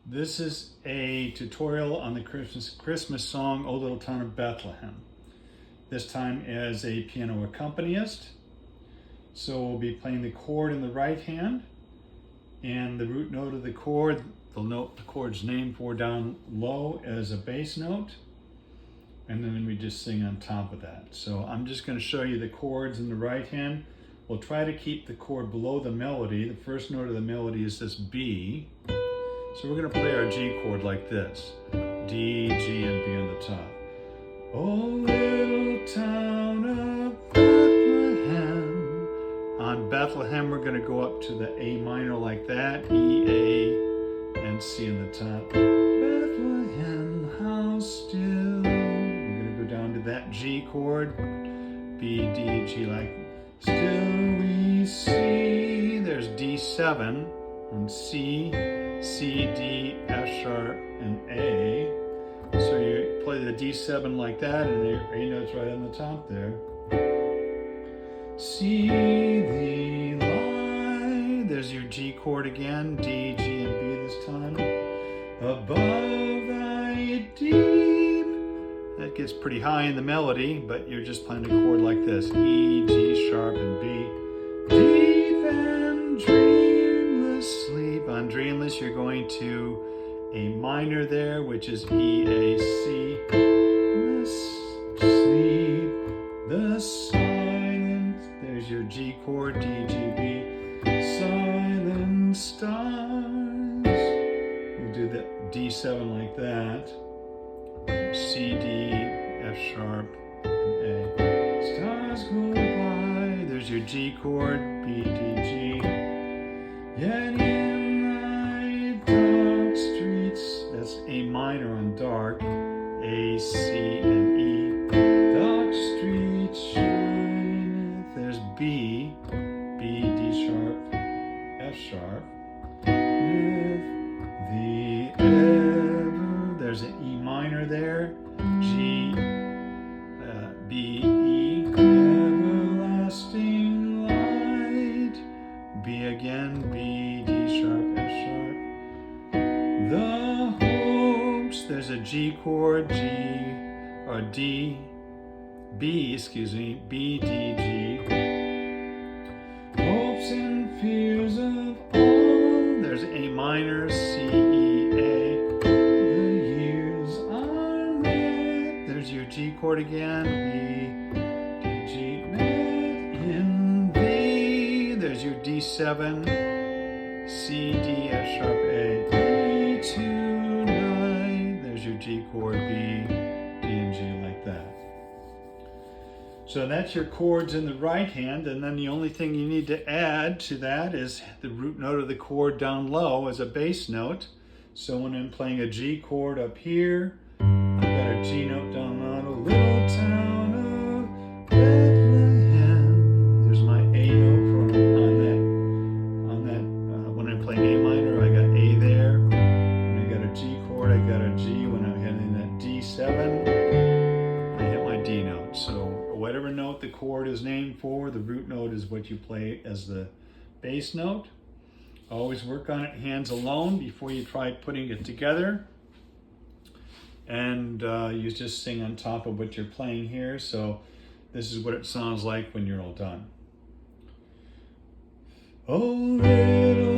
This is a tutorial on the Christmas song, O Little Town of Bethlehem. This time as a piano accompanist. So we'll be playing the chord in the right hand, and the root note of the chord, the note the chord's named for down low as a bass note, and then we just sing on top of that. So I'm just going to show you the chords in the right hand. We'll try to keep the chord below the melody. The first note of the melody is this B. So we're going to play our G chord like this. D, G, and B on the top. Oh, little town of Bethlehem. On Bethlehem, we're going to go up to the A minor like that. E, A, and C on the top. Bethlehem, how still. We're going to go down to that G chord. B, D, G like. Still we see. There's D7 and C. C, D, F sharp, and A. So you play the D7 like that, and your A note's right on the top there. C, the light. There's your G chord again. D, G, and B this time. Above thy deep. That gets pretty high in the melody, but you're just playing a chord like this. E, G sharp, and B. Deep and dreamless sleep. On dreamless, you're going to A minor there, which is E, A, C. Sleep, the silent. There's your G chord, D, G, B. Silent stars. We'll do the D7 like that. C, D, F sharp, and A. Stars go by. There's your G chord, B, D, G. Yet in thy dark streets, that's A minor on dark, A, C, and E. Dark streets shineth. There's B, B, D sharp, F sharp. With the ever, there's an E minor there, G, B, E, everlasting light. B again, B, D sharp, F sharp. The hopes, there's a G chord, G, or D, B, excuse me, B, D, G. Hopes and fears of all, there's A minor, C, E, A. The years are met, there's your G chord again, B, D, G, met in thee. There's your D7, C, D, F sharp, A, D, tonight. There's your G chord, B, D, and G like that. So that's your chords in the right hand, and then the only thing you need to add to that is the root note of the chord down low as a bass note. So when I'm playing a G chord up here, I've got a G note down low, a little town of Bethlehem. There's my A note on that. When I'm playing A minor, I got A there. When I got a G chord, I got a G. When I'm hitting that D7, I hit my D note. So whatever note the chord is named for, the root note is what you play as the bass note. Always work on it hands alone before you try putting it together. And you just sing on top of what you're playing here. So this is what it sounds like when you're all done. Oh, little